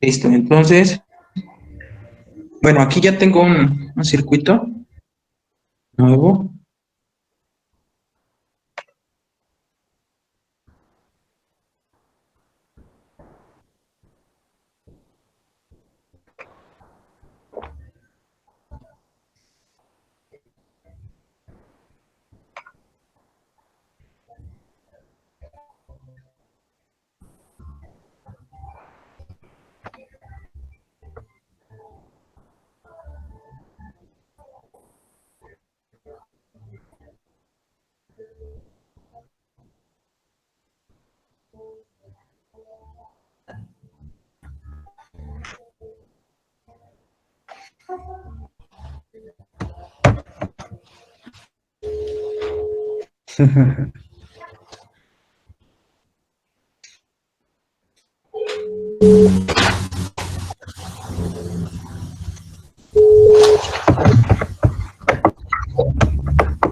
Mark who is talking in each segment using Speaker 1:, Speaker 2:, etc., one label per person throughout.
Speaker 1: Listo, entonces, bueno, aquí ya tengo un circuito nuevo.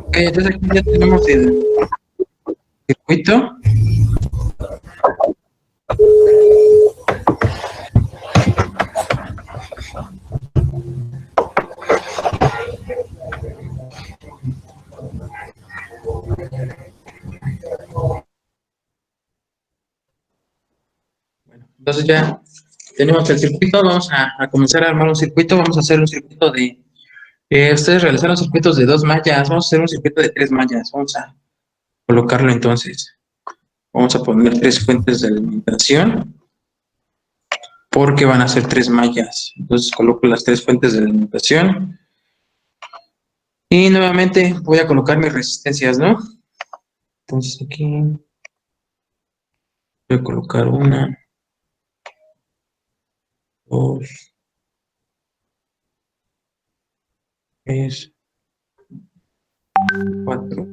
Speaker 1: Ok, entonces aquí ya tenemos el circuito. Bueno, entonces ya tenemos el circuito, vamos a comenzar a armar un circuito, vamos a hacer un circuito de, ustedes realizaron circuitos de 2 mallas, vamos a hacer un circuito de 3 mallas, vamos a colocarlo entonces, vamos a poner 3 fuentes de alimentación, porque van a ser 3 mallas, entonces coloco las 3 fuentes de alimentación, y nuevamente voy a colocar mis resistencias, ¿no? Entonces aquí voy a colocar 1, 2, 3, 4.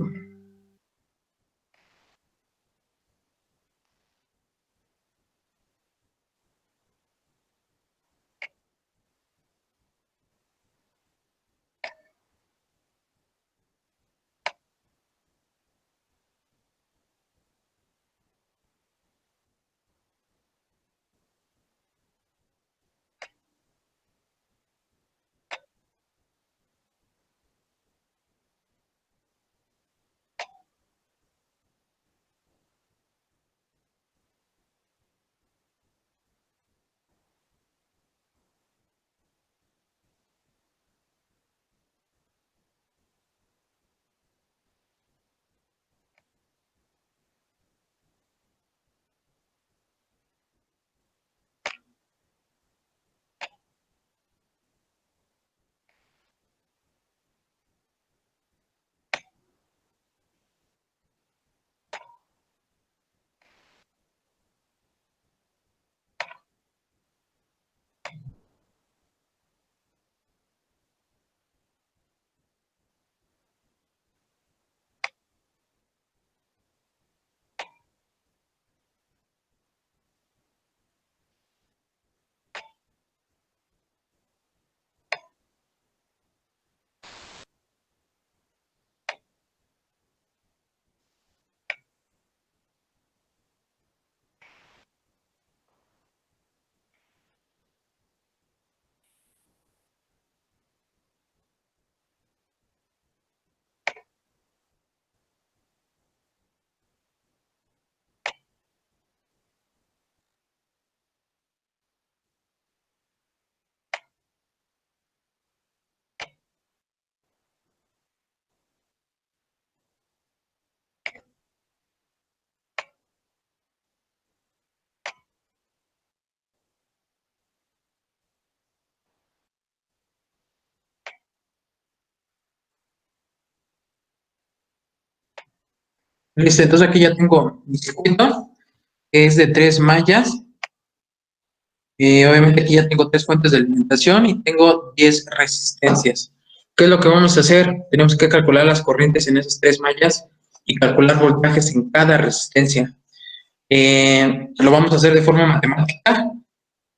Speaker 1: Listo, entonces aquí ya tengo mi circuito, que es de 3 mallas. Obviamente aquí ya tengo 3 fuentes de alimentación y tengo 10 resistencias. ¿Qué es lo que vamos a hacer? Tenemos que calcular las corrientes en esas 3 mallas y calcular voltajes en cada resistencia. Lo vamos a hacer de forma matemática.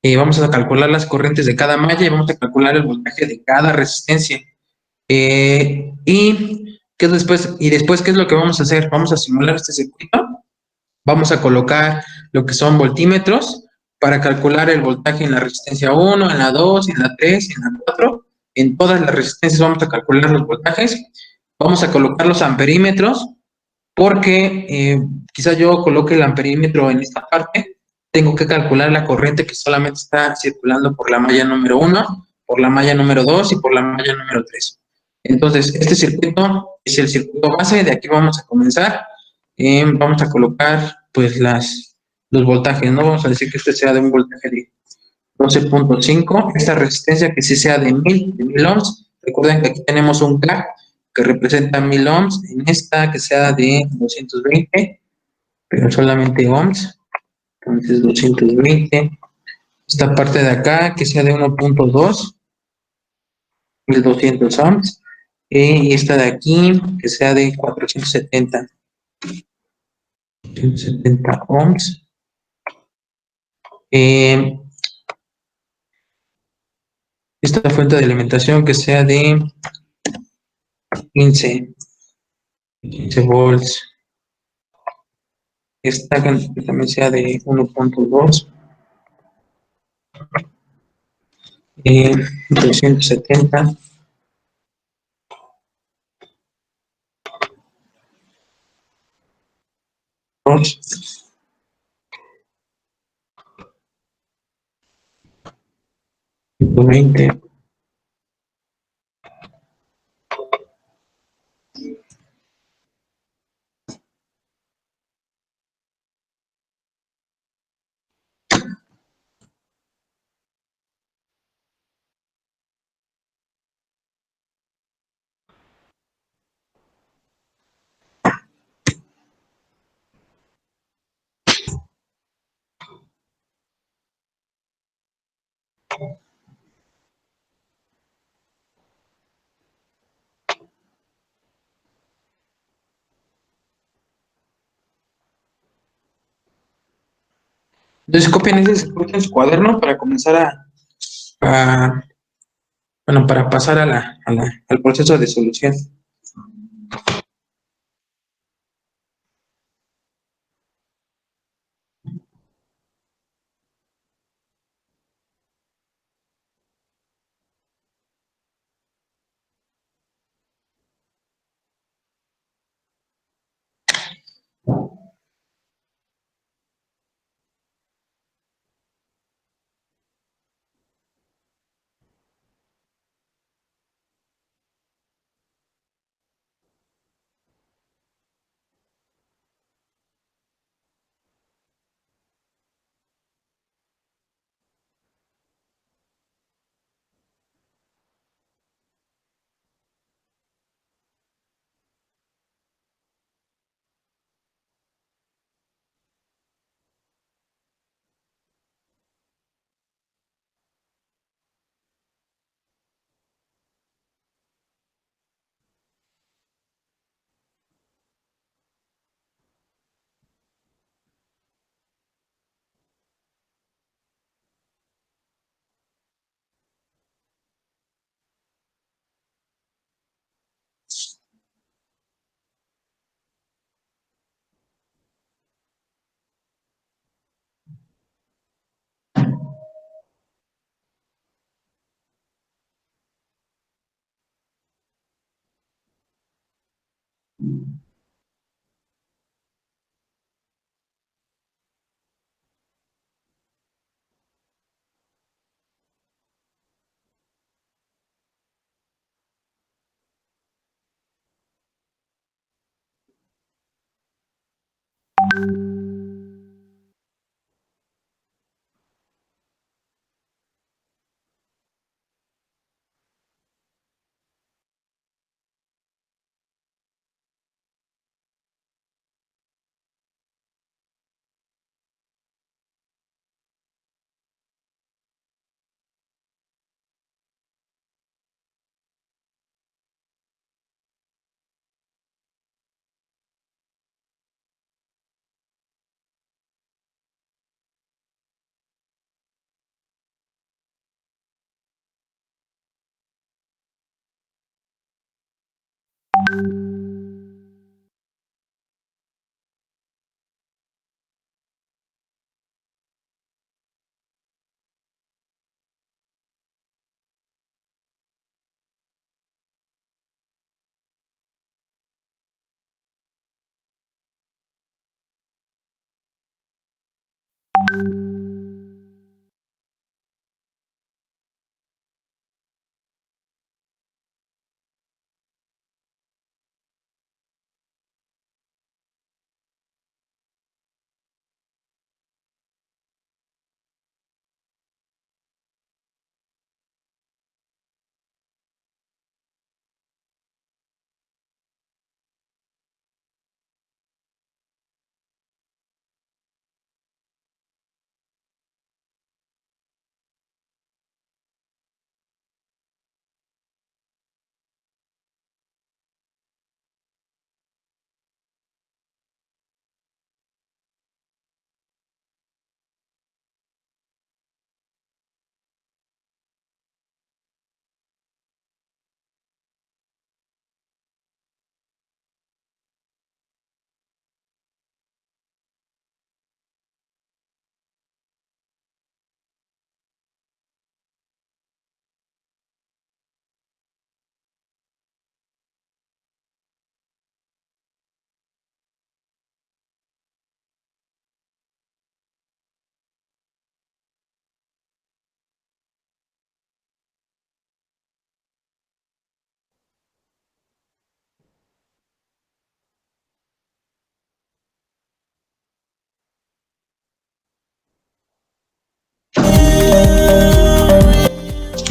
Speaker 1: Vamos a calcular las corrientes de cada malla y vamos a calcular el voltaje de cada resistencia. Y después, ¿qué es lo que vamos a hacer? Vamos a simular este circuito. Vamos a colocar lo que son voltímetros para calcular el voltaje en la resistencia 1, en la 2, en la 3, en la 4. En todas las resistencias vamos a calcular los voltajes. Vamos a colocar los amperímetros porque quizá yo coloque el amperímetro en esta parte. Tengo que calcular la corriente que solamente está circulando por la malla número 1, por la malla número 2 y por la malla número 3. Entonces, este circuito es el circuito base. De aquí vamos a comenzar. Vamos a colocar pues los voltajes, ¿no? Vamos a decir que este sea de un voltaje de 12.5. Esta resistencia que sí sea de 1000 ohms. Recuerden que aquí tenemos un K que representa 1000 ohms. En esta que sea de 220, pero solamente ohms. Entonces 220. Esta parte de acá que sea de 1.2, 1200 ohms. Y esta de aquí que sea de 470 ohms. Eh, esta fuente de alimentación que sea de 15, 15 volts. Esta que también sea de 1.2, 270 volts, 120. Entonces copian ese circuito en su cuaderno para comenzar a, bueno, para pasar al proceso de solución.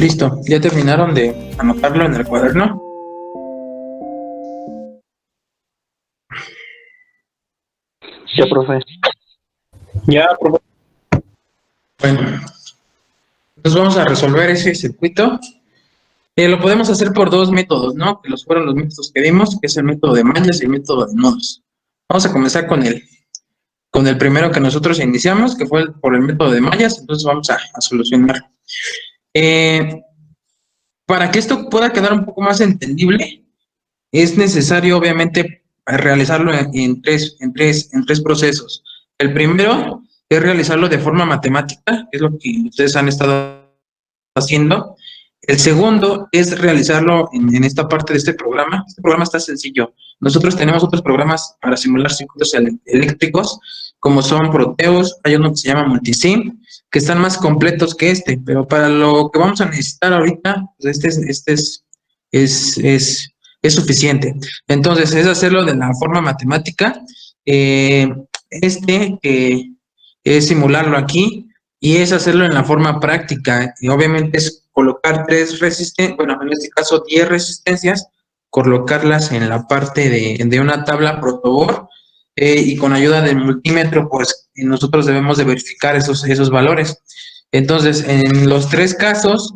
Speaker 1: Listo, ¿ya terminaron de anotarlo en el cuaderno?
Speaker 2: Ya, profe.
Speaker 3: Ya, profe.
Speaker 1: Bueno, entonces vamos a resolver ese circuito. Lo podemos hacer por dos métodos, ¿no? Que los fueron los métodos que vimos, que es el método de mallas y el método de nodos. Vamos a comenzar con el primero que nosotros iniciamos, que fue por el método de mallas, entonces vamos a solucionar. Para que esto pueda quedar un poco más entendible, es necesario, obviamente, realizarlo en tres procesos. El primero es realizarlo de forma matemática, que es lo que ustedes han estado haciendo. El segundo es realizarlo en esta parte de este programa. Este programa está sencillo. Nosotros tenemos otros programas para simular circuitos eléctricos, como son Proteus, hay uno que se llama Multisim, que están más completos que este, pero para lo que vamos a necesitar ahorita, pues es suficiente. Entonces, es hacerlo de la forma matemática. Es simularlo aquí y es hacerlo en la forma práctica. Y obviamente es colocar tres resistencias, bueno, en este caso 10 resistencias, colocarlas en la parte de una tabla protobor y con ayuda del multímetro, pues nosotros debemos de verificar esos valores. Entonces, en los tres casos,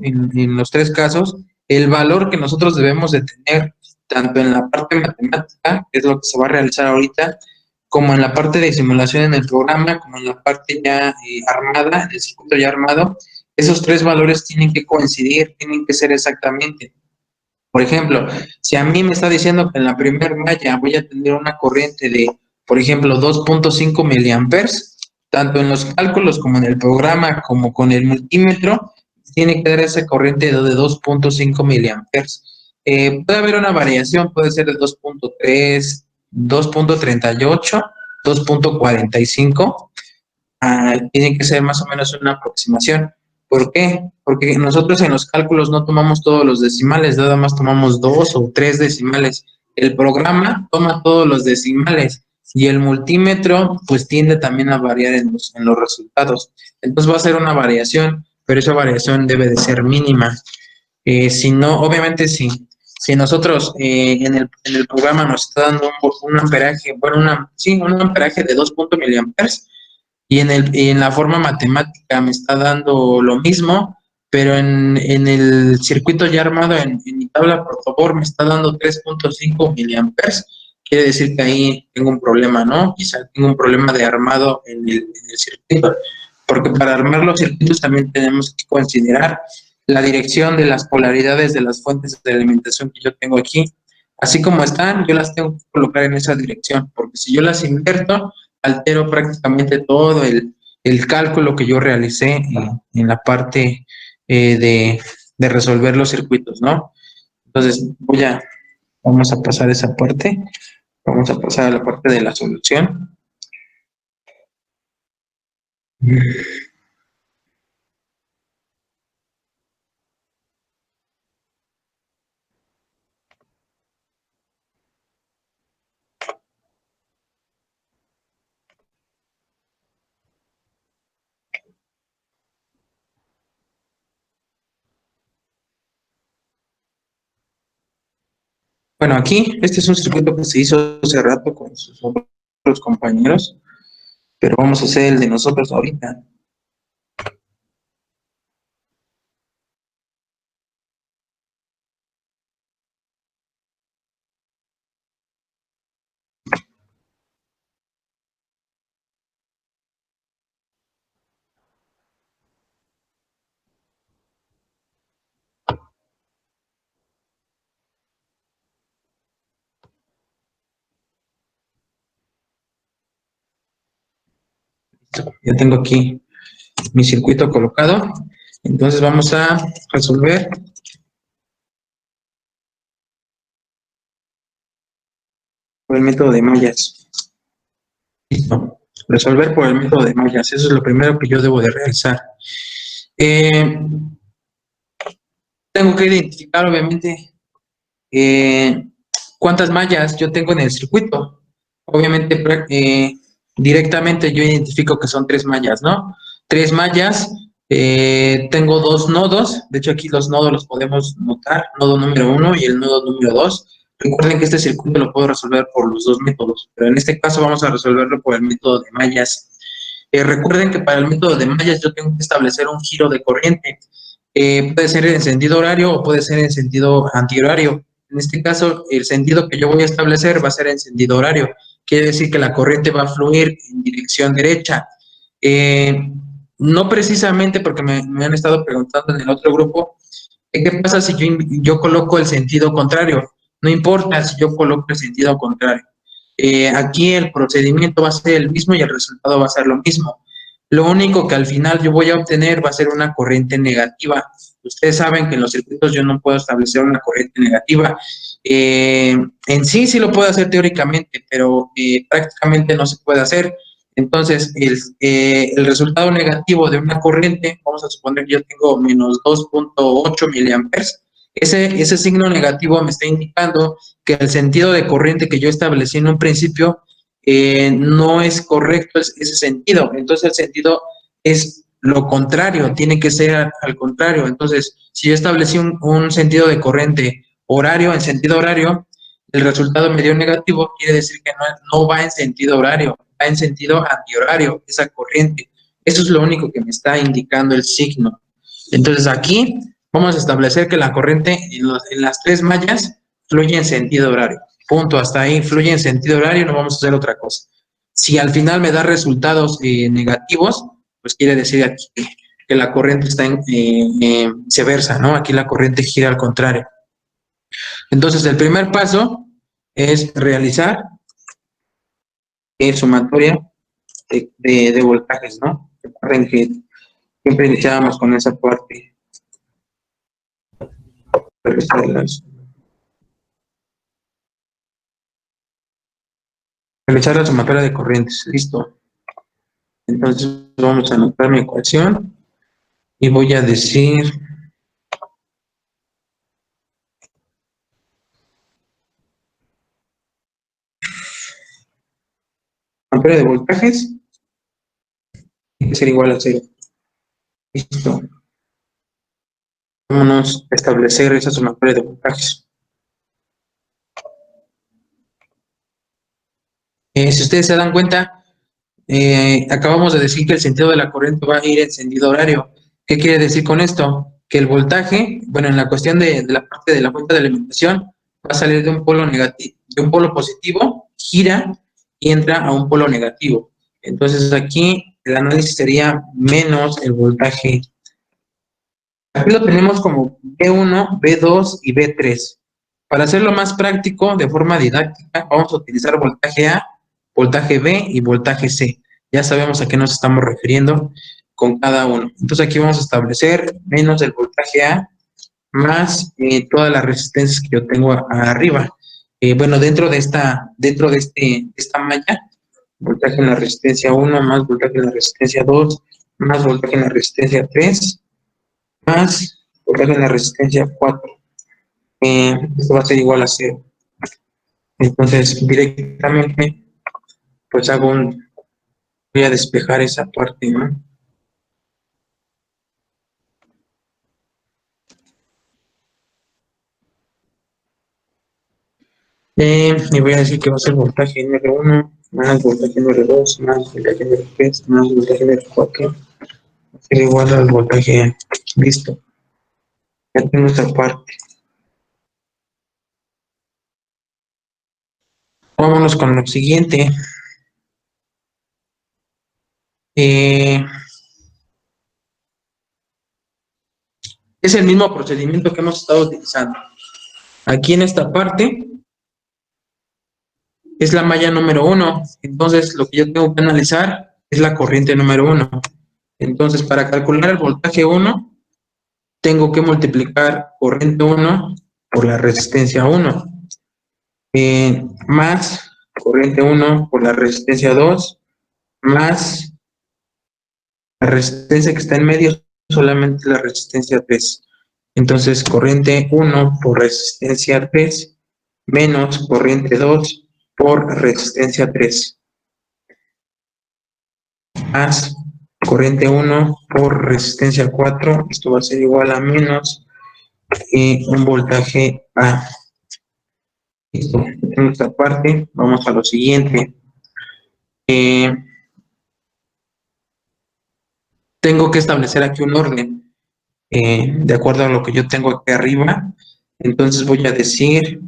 Speaker 1: el valor que nosotros debemos de tener, tanto en la parte matemática, que es lo que se va a realizar ahorita, como en la parte de simulación en el programa, como en la parte ya armada, en el circuito ya armado, esos tres valores tienen que coincidir, tienen que ser exactamente. Por ejemplo, si a mí me está diciendo que en la primera malla voy a tener una corriente de, por ejemplo, 2.5 miliamperes, tanto en los cálculos como en el programa, como con el multímetro, tiene que dar esa corriente de 2.5 miliamperes. Puede haber una variación, puede ser de 2.3, 2.38, 2.45. Tiene que ser más o menos una aproximación. ¿Por qué? Porque nosotros en los cálculos no tomamos todos los decimales, nada más tomamos dos o tres decimales. El programa toma todos los decimales y el multímetro pues tiende también a variar en los resultados. Entonces va a ser una variación, pero esa variación debe de ser mínima. Si no, obviamente si nosotros en el programa nos está dando un amperaje, bueno, un amperaje de 2 miliamperes, y en la forma matemática me está dando lo mismo, pero en el circuito ya armado en mi tabla por favor me está dando 3.5 miliamperes. Quiere decir que ahí tengo un problema, ¿no? Quizá tengo un problema de armado en el circuito, porque para armar los circuitos también tenemos que considerar la dirección de las polaridades de las fuentes de alimentación que yo tengo aquí. Así como están, yo las tengo que colocar en esa dirección, porque si yo las invierto, altero prácticamente todo el cálculo que yo realicé en la parte de resolver los circuitos, ¿no? Entonces, vamos a pasar esa parte, vamos a pasar a la parte de la solución. Bueno, aquí, este es un circuito que se hizo hace rato con sus otros compañeros, pero vamos a hacer el de nosotros ahorita. Ya tengo aquí mi circuito colocado, entonces vamos a resolver por el método de mallas. Listo. Resolver por el método de mallas. Eso es lo primero que yo debo de realizar. Eh, Tengo que identificar, obviamente, eh, cuántas mallas yo tengo en el circuito. Obviamente, directamente yo identifico que son tres mallas, ¿no? Tres mallas Tengo dos nodos, de hecho aquí los nodos los podemos notar, nodo número 1 y el nodo número 2. Recuerden que este circuito lo puedo resolver por los dos métodos, pero en este caso vamos a resolverlo por el método de mallas. Recuerden que para el método de mallas yo tengo que establecer un giro de corriente. Puede ser en sentido horario o puede ser en sentido antihorario. En este caso, el sentido que yo voy a establecer va a ser en sentido horario. Quiere decir que la corriente va a fluir en dirección derecha. Eh, no precisamente porque me han estado preguntando en el otro grupo, ¿qué pasa si yo coloco el sentido contrario? No importa si yo coloco el sentido contrario. Aquí el procedimiento va a ser el mismo y el resultado va a ser lo mismo. Lo único que al final yo voy a obtener va a ser una corriente negativa. Ustedes saben que en los circuitos yo no puedo establecer una corriente negativa. En sí sí lo puedo hacer teóricamente, pero prácticamente no se puede hacer. Entonces, el resultado negativo de una corriente, vamos a suponer que yo tengo menos 2.8 miliamperes. Ese signo negativo me está indicando que el sentido de corriente que yo establecí en un principio no es correcto ese sentido. Entonces, el sentido es lo contrario, tiene que ser al contrario. Entonces, si yo establecí un sentido de corriente horario, en sentido horario, el resultado me dio negativo, quiere decir que no va en sentido horario, va en sentido antihorario, esa corriente. Eso es lo único que me está indicando el signo. Entonces aquí vamos a establecer que la corriente en las tres mallas fluye en sentido horario. Punto, hasta ahí fluye en sentido horario, no vamos a hacer otra cosa. Si al final me da resultados negativos, pues quiere decir aquí que la corriente está viceversa, ¿no? Aquí la corriente gira al contrario. Entonces, el primer paso es realizar sumatoria de voltajes, ¿no? Recuerden que siempre iniciábamos con esa parte. Realizar la sumatoria de corrientes, listo. Entonces vamos a anotar mi ecuación y voy a decir sumatoria de voltajes tiene que ser igual a 0. Listo. Vámonos a establecer esa sumatoria de voltajes. Si ustedes se dan cuenta, acabamos de decir que el sentido de la corriente va a ir en sentido horario. ¿Qué quiere decir con esto? Que el voltaje, bueno, en la cuestión de la parte de la fuente de alimentación, va a salir de un polo negativo, de un polo positivo, gira y entra a un polo negativo. Entonces aquí el análisis sería menos el voltaje. Aquí lo tenemos como B1, B2 y B3. Para hacerlo más práctico, de forma didáctica, vamos a utilizar voltaje A, voltaje B y voltaje C. Ya sabemos a qué nos estamos refiriendo con cada uno. Entonces aquí vamos a establecer menos el voltaje A más todas las resistencias que yo tengo arriba. Bueno, dentro de esta malla, voltaje en la resistencia 1 más voltaje en la resistencia 2 más voltaje en la resistencia 3 más voltaje en la resistencia 4. Esto va a ser igual a 0. Entonces, directamente, pues voy a despejar esa parte, ¿no? Y voy a decir que va a ser voltaje número 1 más voltaje número 2 más voltaje número 3 más voltaje número 4. Va a ser igual al voltaje. Listo. Ya tengo esta parte. Vámonos con lo siguiente. Es el mismo procedimiento que hemos estado utilizando. Aquí en esta parte es la malla número 1. Entonces, lo que yo tengo que analizar es la corriente número 1. Entonces, para calcular el voltaje 1, tengo que multiplicar corriente 1 por la resistencia 1. Más corriente 1 por la resistencia 2, más la resistencia que está en medio, solamente la resistencia 3. Entonces, corriente 1 por resistencia 3 menos corriente 2 por resistencia 3. Más corriente 1 por resistencia 4, esto va a ser igual a menos un voltaje A. Listo, en esta parte, vamos a lo siguiente. Tengo que establecer aquí un orden, de acuerdo a lo que yo tengo aquí arriba. Entonces voy a decir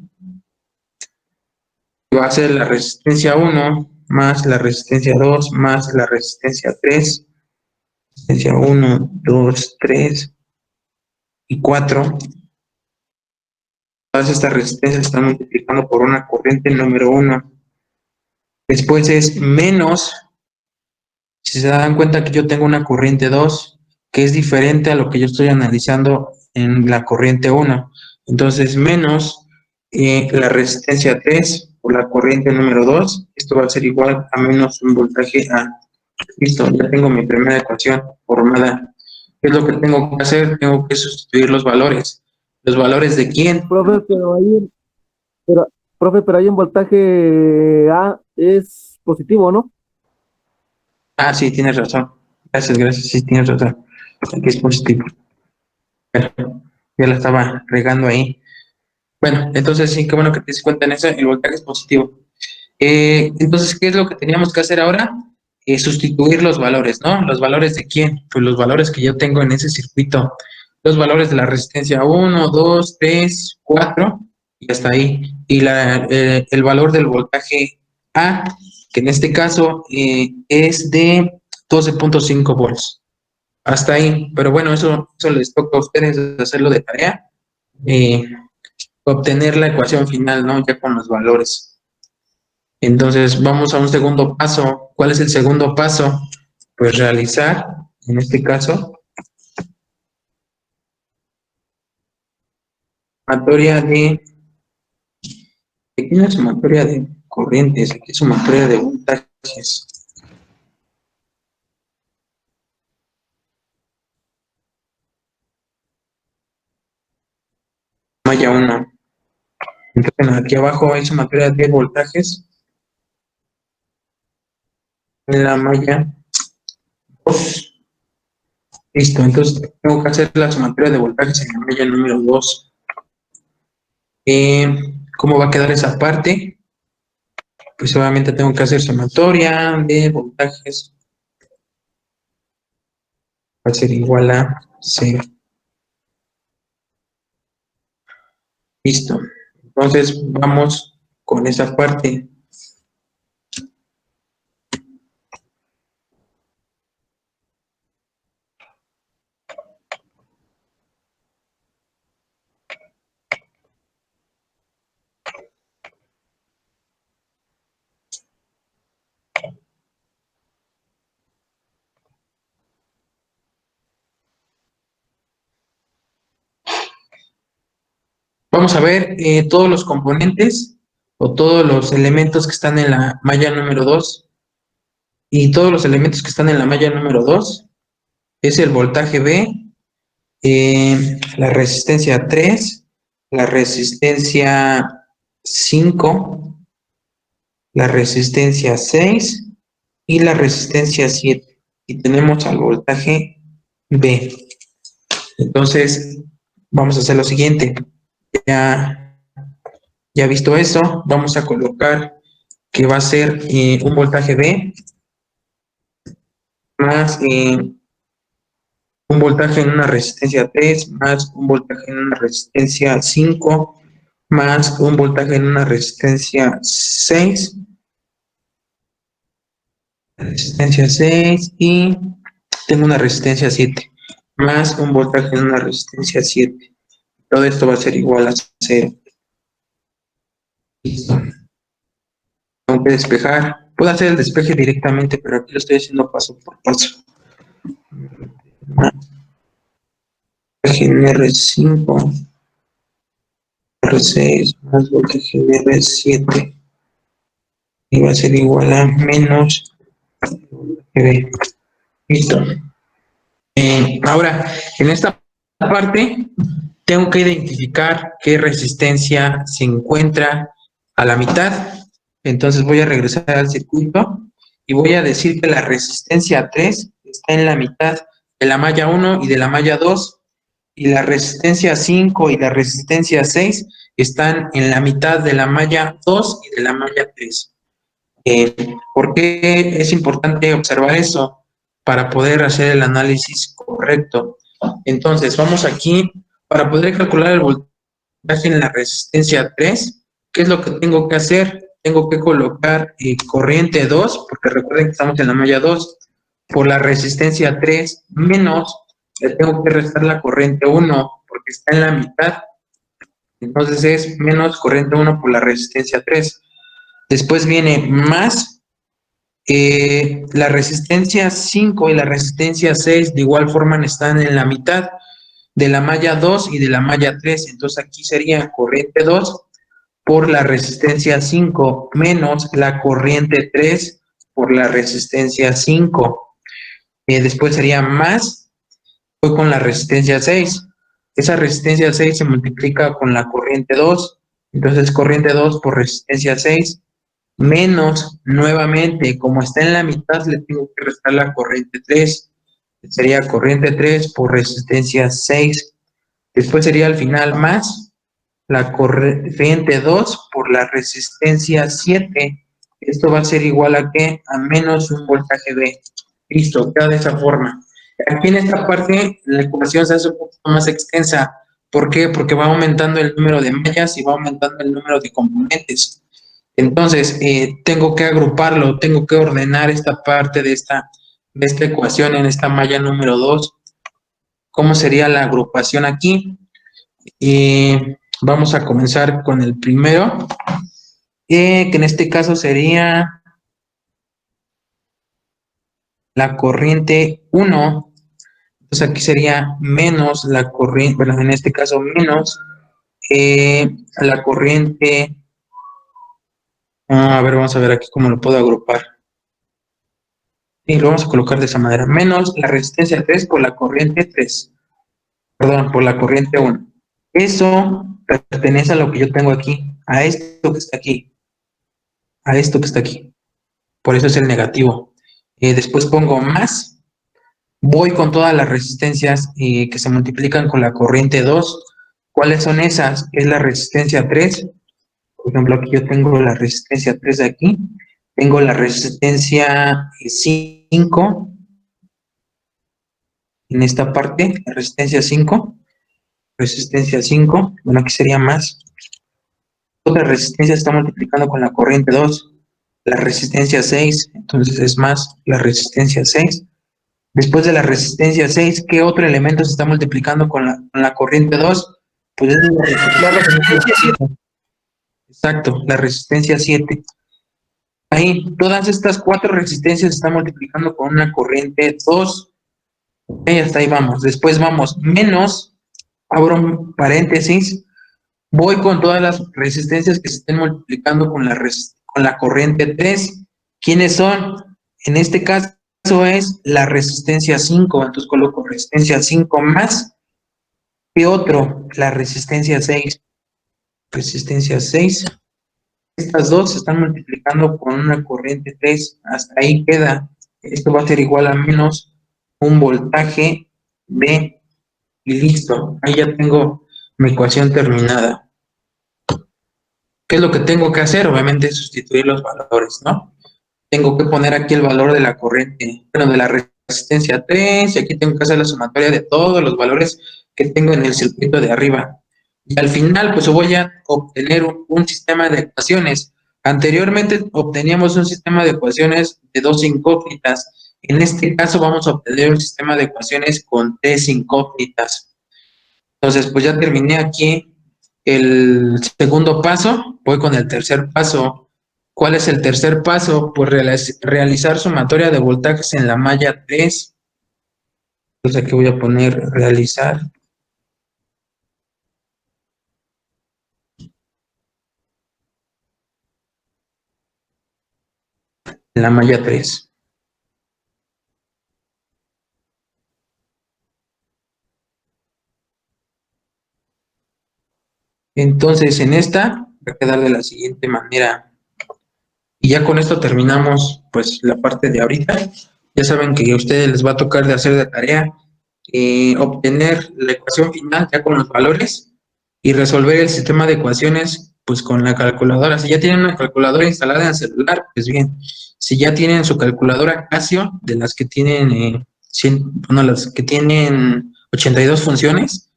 Speaker 1: que va a ser la resistencia 1 más la resistencia 2 más la resistencia 3, resistencia 1, 2, 3 y 4. Todas estas resistencias están multiplicando por una corriente número 1. Después es menos, si se dan cuenta que yo tengo una corriente 2, que es diferente a lo que yo estoy analizando en la corriente 1. Entonces, menos la resistencia 3 por la corriente número 2, esto va a ser igual a menos un voltaje A. Listo, ya tengo mi primera ecuación formada. ¿Qué es lo que tengo que hacer? Tengo que sustituir los valores. ¿Los valores de quién?
Speaker 4: Profe, pero, profe, pero ahí en voltaje A es positivo, ¿no?
Speaker 1: Ah, sí, tienes razón. Gracias, gracias, sí, tienes razón. Aquí es positivo. Bueno, ya la estaba regando ahí. Bueno, entonces sí, qué bueno que te des cuenta en eso, el voltaje es positivo. Entonces, ¿qué es lo que teníamos que hacer ahora? Sustituir los valores, ¿no? ¿Los valores de quién? Pues los valores que yo tengo en ese circuito. Los valores de la resistencia 1, 2, 3, 4 y hasta ahí. Y el valor del voltaje A, que en este caso es de 12.5 volts. Hasta ahí. Pero bueno, eso les toca a ustedes hacerlo de tarea. eh, Obtener la ecuación final, ¿no? Ya con los valores. Entonces, vamos a un segundo paso. ¿Cuál es el segundo paso? Pues realizar, en este caso, sumatoria de, aquí no es sumatoria de corrientes, aquí es sumatoria de voltajes. Malla 1. Entonces, aquí abajo hay sumatoria de voltajes. En la malla 2. Listo, entonces tengo que hacer la sumatoria de voltajes en la malla número 2. ¿Cómo va a quedar esa parte? Pues obviamente tengo que hacer sumatoria de voltajes. Va a ser igual a 0. Listo. Entonces vamos con esa parte. Vamos a ver todos los componentes o todos los elementos que están en la malla número 2. Y todos los elementos que están en la malla número 2 es el voltaje B, la resistencia 3, la resistencia 5, la resistencia 6 y la resistencia 7. Y tenemos al voltaje B. Entonces, vamos a hacer lo siguiente. Ya visto eso, vamos a colocar que va a ser un voltaje B más un voltaje en una resistencia 3 más un voltaje en una resistencia 5 más un voltaje en una resistencia 6, resistencia 6 y tengo una resistencia 7 más un voltaje en una resistencia 7. Todo esto va a ser igual a 0. Listo. Tengo que despejar. Puedo hacer el despeje directamente, pero aquí lo estoy haciendo paso por paso. Voltaje en R5, R6 más voltaje en R7 y va a ser igual a menos V. Listo. Ahora, en esta parte, tengo que identificar qué resistencia se encuentra a la mitad. Entonces voy a regresar al circuito y voy a decir que la resistencia 3 está en la mitad de la malla 1 y de la malla 2, y la resistencia 5 y la resistencia 6 están en la mitad de la malla 2 y de la malla 3. ¿Por qué es importante observar eso? Para poder hacer el análisis correcto. Entonces, vamos aquí, para poder calcular el voltaje en la resistencia 3, ¿qué es lo que tengo que hacer? Tengo que colocar corriente 2, porque recuerden que estamos en la malla 2, por la resistencia 3, menos, le tengo que restar la corriente 1, porque está en la mitad. Entonces es menos corriente 1 por la resistencia 3. Después viene más la resistencia 5 y la resistencia 6 de igual forma están en la mitad de la malla 2 y de la malla 3. Entonces aquí sería corriente 2 por la resistencia 5 menos la corriente 3 por la resistencia 5. Después sería más, voy con la resistencia 6. Esa resistencia 6 se multiplica con la corriente 2. Entonces corriente 2 por resistencia 6 menos, nuevamente, como está en la mitad, le tengo que restar la corriente 3. Sería corriente 3 por resistencia 6. Después sería al final más la corriente 2 por la resistencia 7. Esto va a ser igual a ¿qué? A menos un voltaje B. Listo, queda de esa forma. Aquí en esta parte la ecuación se hace un poquito más extensa. ¿Por qué? Porque va aumentando el número de mallas y va aumentando el número de componentes. Entonces, tengo que agruparlo, tengo que ordenar esta parte de esta ecuación en esta malla número 2. ¿Cómo sería la agrupación aquí? Vamos a comenzar con el primero, que en este caso sería la corriente 1. Entonces aquí sería menos la corriente, bueno, en este caso menos la corriente. A ver, vamos a ver aquí cómo lo puedo agrupar. Y lo vamos a colocar de esa manera. Menos la resistencia 3 por la corriente 3. Perdón, por la corriente 1. Eso pertenece a lo que yo tengo aquí, a esto que está aquí, a esto que está aquí. Por eso es el negativo. Después pongo más, voy con todas las resistencias que se multiplican con la corriente 2. ¿Cuáles son esas? Es la resistencia 3. Por ejemplo, aquí yo tengo la resistencia 3 de aquí. Tengo la resistencia 5 en esta parte, la resistencia 5. Resistencia 5, bueno, aquí sería más. Otra resistencia se está multiplicando con la corriente 2. La resistencia 6, entonces es más la resistencia 6. Después de la resistencia 6, ¿qué otro elemento se está multiplicando con la corriente 2? Pues es la resistencia 7. Exacto, la resistencia 7. Ahí, todas estas 4 resistencias se están multiplicando con una corriente 2. Y hasta ahí vamos. Después vamos menos, abro un paréntesis, voy con todas las resistencias que se estén multiplicando con la corriente 3. ¿Quiénes son? En este caso es la resistencia 5. Entonces coloco resistencia 5 más. ¿Qué otro? La resistencia 6. Resistencia 6. Estas dos se están multiplicando con una corriente 3. Hasta ahí queda. Esto va a ser igual a menos un voltaje B. Y listo. Ahí ya tengo mi ecuación terminada. ¿Qué es lo que tengo que hacer? Obviamente sustituir los valores, ¿no? Tengo que poner aquí el valor de la corriente, bueno, de la resistencia 3, y aquí tengo que hacer la sumatoria de todos los valores que tengo en el circuito de arriba. Y al final, pues voy a obtener un sistema de ecuaciones. Anteriormente obteníamos un sistema de ecuaciones de 2 incógnitas. En este caso vamos a obtener un sistema de ecuaciones con 3 incógnitas. Entonces, pues ya terminé aquí el segundo paso, voy con el tercer paso. ¿Cuál es el tercer paso? Pues realizar sumatoria de voltajes en la malla 3. Entonces aquí voy a poner realizar. En la malla 3. Entonces en esta va a quedar de la siguiente manera. Y ya con esto terminamos pues la parte de ahorita. Ya saben que a ustedes les va a tocar de hacer de tarea obtener la ecuación final ya con los valores y resolver el sistema de ecuaciones pues con la calculadora. Si ya tienen una calculadora instalada en el celular, pues bien. Si ya tienen su calculadora Casio, de las que tienen, las que tienen 82 funciones,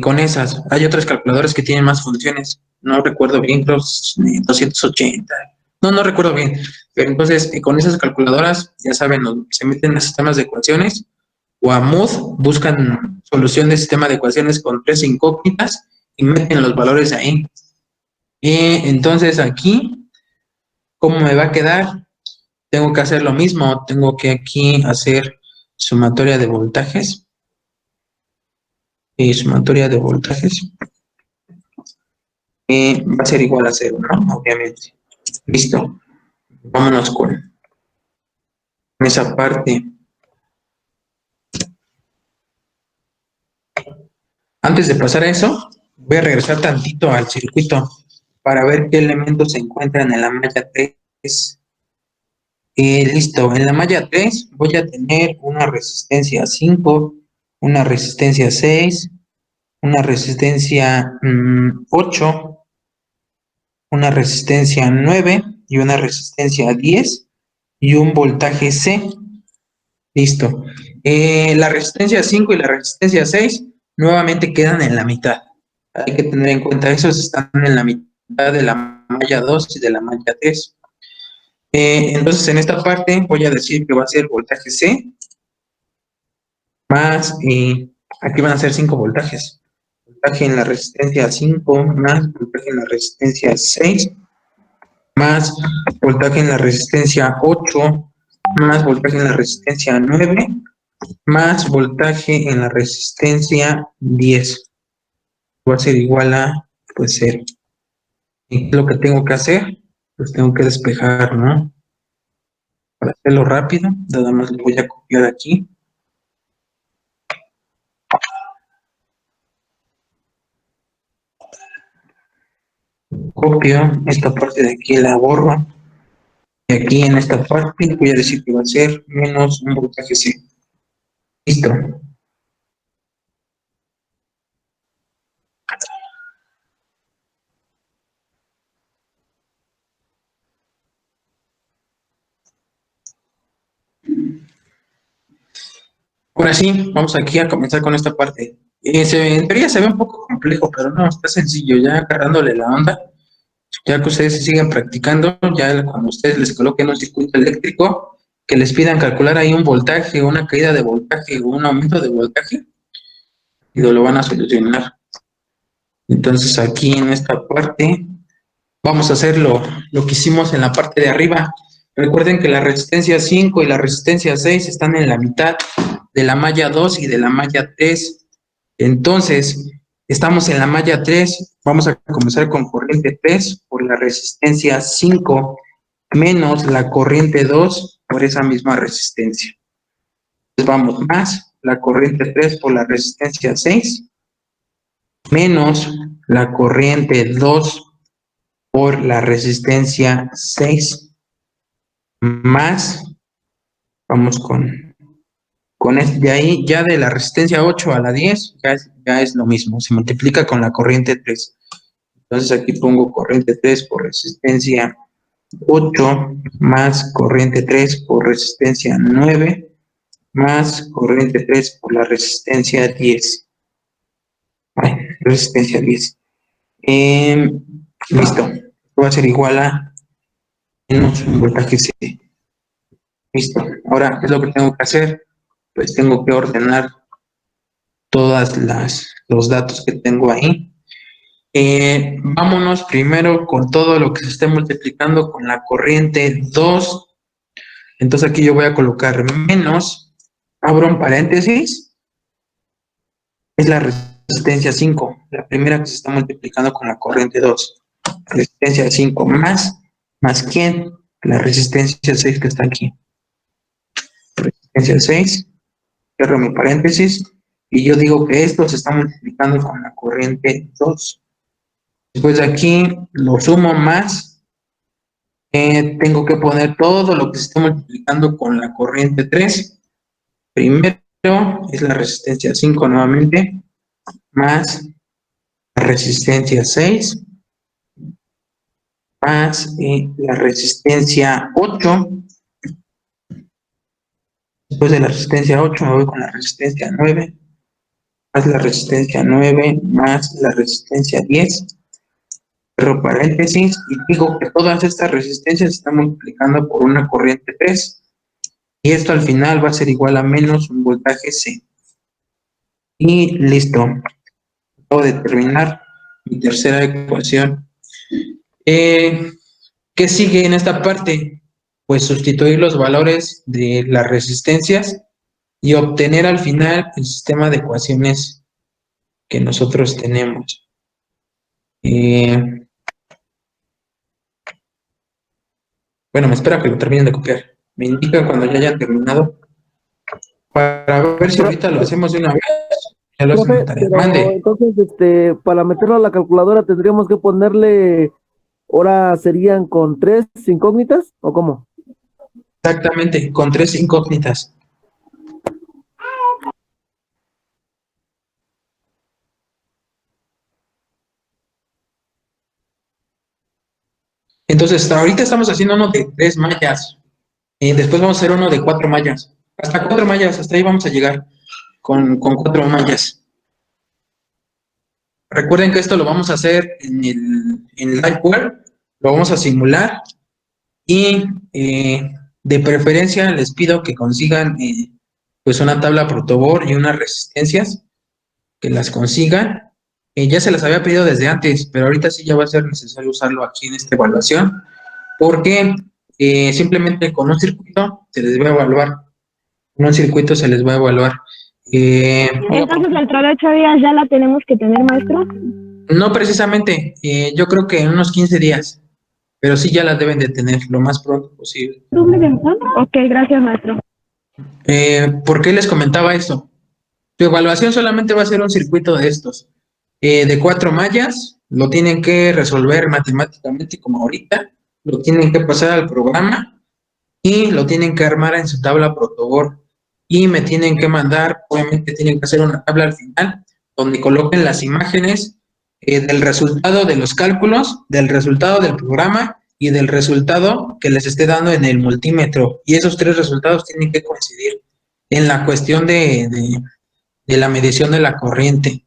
Speaker 1: con esas. Hay otras calculadoras que tienen más funciones. No recuerdo bien, creo 280. No recuerdo bien. Pero entonces, con esas calculadoras, ya saben, se meten en sistemas de ecuaciones o a Mood, buscan solución de sistema de ecuaciones con 3 incógnitas y meten los valores ahí. Entonces aquí, ¿cómo me va a quedar? Tengo que hacer lo mismo, tengo que aquí hacer sumatoria de voltajes. Y sumatoria de voltajes va a ser igual a 0, ¿no? Obviamente. Listo. Vámonos con esa parte. Antes de pasar a eso, voy a regresar tantito al circuito para ver qué elementos se encuentran en la malla 3. Listo, en la malla 3 voy a tener una resistencia 5, una resistencia 6, una resistencia 8, una resistencia 9 y una resistencia 10 y un voltaje C. Listo. La resistencia 5 y la resistencia 6 nuevamente quedan en la mitad. Hay que tener en cuenta, esos están en la mitad de la malla 2 y de la malla 3. Entonces, en esta parte voy a decir que va a ser voltaje C más, aquí van a ser 5 voltajes. Voltaje en la resistencia 5 más voltaje en la resistencia 6 más voltaje en la resistencia 8 más voltaje en la resistencia 9 más voltaje en la resistencia 10. Va a ser igual a, pues, 0. ¿Y qué es lo que tengo que hacer? Pues tengo que despejar, ¿no? Para hacerlo rápido, nada más lo voy a copiar aquí. Copio esta parte de aquí, la borro. Y aquí en esta parte voy a decir que va a ser menos un voltaje C. Listo. Ahora sí, vamos aquí a comenzar con esta parte. En teoría se ve un poco complejo, pero no, está sencillo, ya agarrándole la onda. Ya que ustedes sigan practicando, ya cuando ustedes les coloquen un circuito eléctrico, que les pidan calcular ahí un voltaje, una caída de voltaje o un aumento de voltaje, y lo van a solucionar. Entonces aquí en esta parte vamos a hacer lo que hicimos en la parte de arriba. Recuerden que la resistencia 5 y la resistencia 6 están en la mitad de la malla 2 y de la malla 3. Entonces, estamos en la malla 3, vamos a comenzar con corriente 3 por la resistencia 5 menos la corriente 2 por esa misma resistencia. Entonces vamos más la corriente 3 por la resistencia 6 menos la corriente 2 por la resistencia 6 más, vamos con de ahí, ya de la resistencia 8 a la 10, ya es lo mismo, se multiplica con la corriente 3. Entonces aquí pongo corriente 3 por resistencia 8 más corriente 3 por resistencia 9 más corriente 3 por la resistencia 10. Resistencia 10. Listo. Va a ser igual a menos un voltaje C. Listo. Ahora, ¿qué es lo que tengo que hacer? Pues tengo que ordenar todas los datos que tengo ahí. Vámonos primero con todo lo que se esté multiplicando con la corriente 2. Entonces aquí yo voy a colocar menos, abro un paréntesis, es la resistencia 5, la primera que se está multiplicando con la corriente 2. Resistencia 5 más ¿quién? La resistencia 6 que está aquí. Resistencia 6, cierro mi paréntesis, y yo digo que esto se está multiplicando con la corriente 2. Después de aquí lo sumo más Tengo que poner todo lo que se está multiplicando con la corriente 3. Primero es la resistencia 5 nuevamente, más la resistencia 6, más la resistencia 8. Después de la resistencia 8 me voy con la resistencia 9, más la resistencia 9, más la resistencia 10. Cierro paréntesis y digo que todas estas resistencias se están multiplicando por una corriente 3. Y esto al final va a ser igual a menos un voltaje C. Y listo. Acabo de terminar mi tercera ecuación. ¿Qué sigue en esta parte? Pues sustituir los valores de las resistencias y obtener al final el sistema de ecuaciones que nosotros tenemos. Bueno, me espera que lo terminen de copiar. Me indican cuando ya hayan terminado para ver si ahorita lo hacemos de una vez. Ya lo hacen
Speaker 4: Profe,
Speaker 1: en tarea.
Speaker 4: pero
Speaker 1: Mande.
Speaker 4: entonces, para meterlo a la calculadora tendríamos que ponerle, ahora serían con 3 incógnitas, ¿o cómo?
Speaker 1: Exactamente, con 3 incógnitas. Entonces, hasta ahorita estamos haciendo uno de 3 mallas. Después vamos a hacer uno de 4 mallas. Hasta 4 mallas, hasta ahí vamos a llegar con 4 mallas. Recuerden que esto lo vamos a hacer en Liveware, lo vamos a simular y de preferencia les pido que consigan pues una tabla protoboard y unas resistencias, que las consigan. Ya se las había pedido desde antes, pero ahorita sí ya va a ser necesario usarlo aquí en esta evaluación, porque simplemente con un circuito se les va a evaluar. Con un circuito se les va a evaluar.
Speaker 5: Entonces, dentro de 8 días ya la tenemos que tener, maestro.
Speaker 1: No precisamente, yo creo que en unos 15 días, pero sí ya las deben de tener lo más pronto posible.
Speaker 5: Ok, gracias, maestro.
Speaker 1: ¿Por qué les comentaba esto? Tu evaluación solamente va a ser un circuito de estos, de 4 mallas, lo tienen que resolver matemáticamente como ahorita, lo tienen que pasar al programa y lo tienen que armar en su tabla protoboard y me tienen que mandar, obviamente tienen que hacer una tabla al final donde coloquen las imágenes del resultado de los cálculos, del resultado del programa y del resultado que les esté dando en el multímetro. Y esos 3 resultados tienen que coincidir en la cuestión de la medición de la corriente.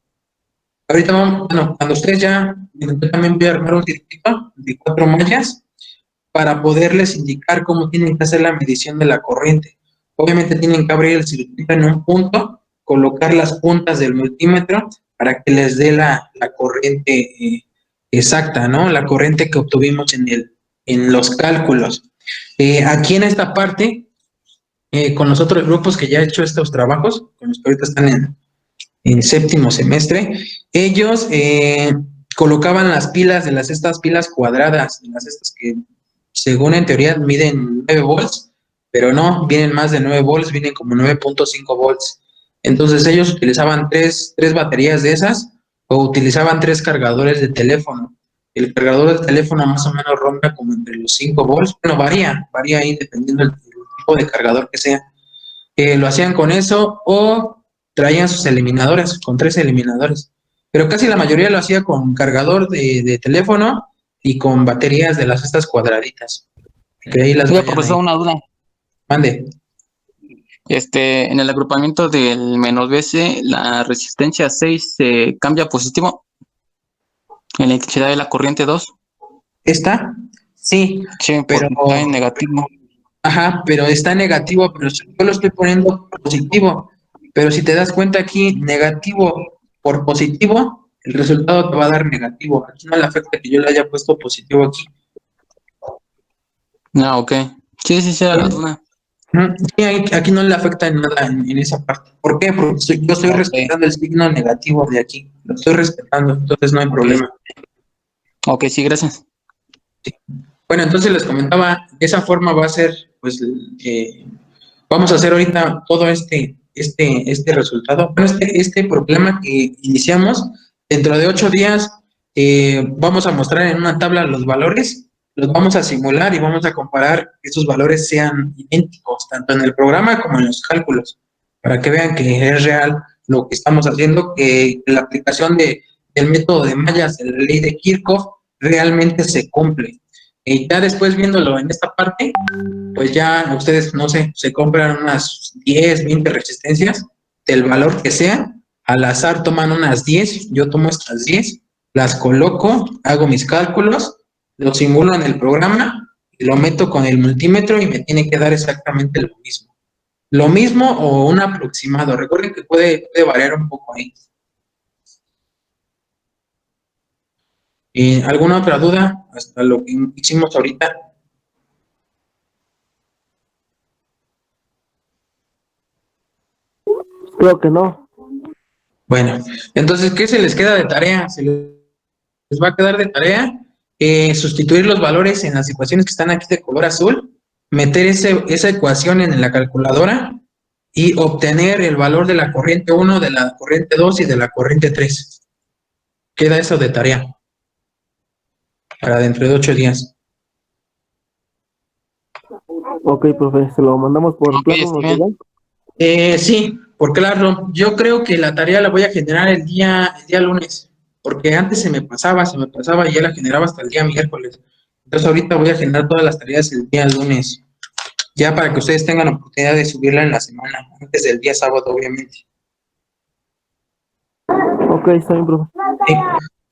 Speaker 1: Ahorita vamos, bueno, cuando ustedes ya, yo también voy a armar un circuito de 4 mallas para poderles indicar cómo tienen que hacer la medición de la corriente. Obviamente tienen que abrir el circuito en un punto, colocar las puntas del multímetro para que les dé la corriente exacta, ¿no? La corriente que obtuvimos en los cálculos. Aquí en esta parte, con los otros grupos que ya he hecho estos trabajos, con los que ahorita están en séptimo semestre, ellos colocaban las pilas de estas pilas cuadradas, de las estas que según en teoría miden 9 volts, pero no, vienen más de 9 volts, vienen como 9.5 volts. Entonces ellos utilizaban tres baterías de esas o utilizaban 3 cargadores de teléfono. El cargador de teléfono más o menos ronda como entre los 5 volts, bueno, varía ahí dependiendo del tipo de cargador que sea. Lo hacían con eso o traían sus eliminadores, con 3 eliminadores. Pero casi la mayoría lo hacía con cargador de teléfono y con baterías de estas cuadraditas. Que ahí las
Speaker 3: Oiga,
Speaker 1: vayan
Speaker 3: profesor,
Speaker 1: ahí.
Speaker 3: una duda.
Speaker 1: Mande.
Speaker 3: En el agrupamiento del menos BC, la resistencia 6 se cambia a positivo en la intensidad de la corriente 2.
Speaker 1: ¿Está? Sí,
Speaker 3: Sí,
Speaker 1: pero
Speaker 3: porque está en negativo.
Speaker 1: ajá, pero está negativo, pero yo lo estoy poniendo positivo. Pero si te das cuenta aquí, negativo por positivo, el resultado te va a dar negativo. Aquí no le afecta que yo le haya puesto positivo aquí.
Speaker 3: Ah, ok. Sí, era la duda.
Speaker 1: Ujú. Sí, aquí no le afecta en nada en esa parte. ¿Por qué? Porque yo estoy
Speaker 3: Ok.
Speaker 1: respetando el signo negativo de aquí. Lo estoy respetando, entonces no hay problema.
Speaker 3: Ok, sí, gracias.
Speaker 1: Bueno, entonces les comentaba, de esa forma va a ser, pues, vamos a hacer ahorita todo este resultado. Bueno, este problema que iniciamos, dentro de 8 días, vamos a mostrar en una tabla los valores los vamos a simular y vamos a comparar que esos valores sean idénticos, tanto en el programa como en los cálculos, para que vean que es real lo que estamos haciendo, que la aplicación del método de mallas de la ley de Kirchhoff realmente se cumple. Y ya después viéndolo en esta parte, pues ya ustedes, no sé, se compran unas 10, 20 resistencias del valor que sea, al azar toman unas 10, yo tomo estas 10, las coloco, hago mis cálculos, lo simulo en el programa, y lo meto con el multímetro y me tiene que dar exactamente lo mismo. Lo mismo o un aproximado. Recuerden que puede variar un poco ahí. ¿Y alguna otra duda hasta lo que hicimos ahorita?
Speaker 4: Creo que no.
Speaker 1: Bueno, entonces, ¿qué se les queda de tarea? Se les va a quedar de tarea sustituir los valores en las ecuaciones que están aquí de color azul, meter esa ecuación en la calculadora y obtener el valor de la corriente 1, de la corriente 2 y de la corriente 3. Queda eso de tarea para dentro de 8 días.
Speaker 4: Ok, profe, se lo mandamos por
Speaker 3: Ok,
Speaker 4: Classroom,
Speaker 3: está bien.
Speaker 4: ¿verdad?
Speaker 1: Sí, por claro, yo creo que la tarea la voy a generar el día lunes, porque antes se me pasaba y ya la generaba hasta el día miércoles. Entonces ahorita voy a generar todas las tareas el día lunes, ya para que ustedes tengan oportunidad de subirla en la semana, antes del día sábado, obviamente.
Speaker 4: Ok, está bien, profe.
Speaker 1: Sí.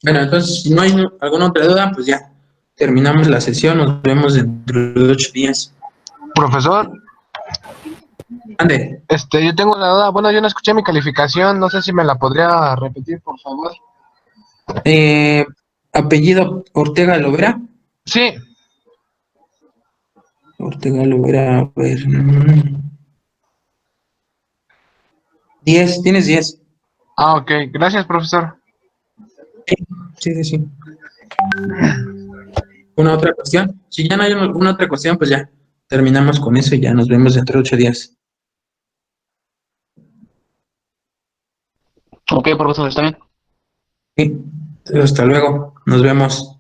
Speaker 1: Bueno, entonces, si no hay alguna otra duda, pues ya terminamos la sesión, nos vemos dentro de 8 días.
Speaker 6: Profesor,
Speaker 1: Ande,
Speaker 6: yo tengo la duda. Bueno, yo no escuché mi calificación. No sé si me la podría repetir, por favor.
Speaker 1: apellido Ortega Lovera.
Speaker 6: Sí.
Speaker 1: Ortega Lovera, a ver. 10, tienes 10.
Speaker 6: Ah, ok. Gracias, profesor.
Speaker 1: Sí. ¿Una otra cuestión? Si ya no hay alguna otra cuestión, pues ya terminamos con eso y ya nos vemos dentro de 8 días.
Speaker 3: Ok, profesor, está bien.
Speaker 1: Sí. Hasta luego, nos vemos.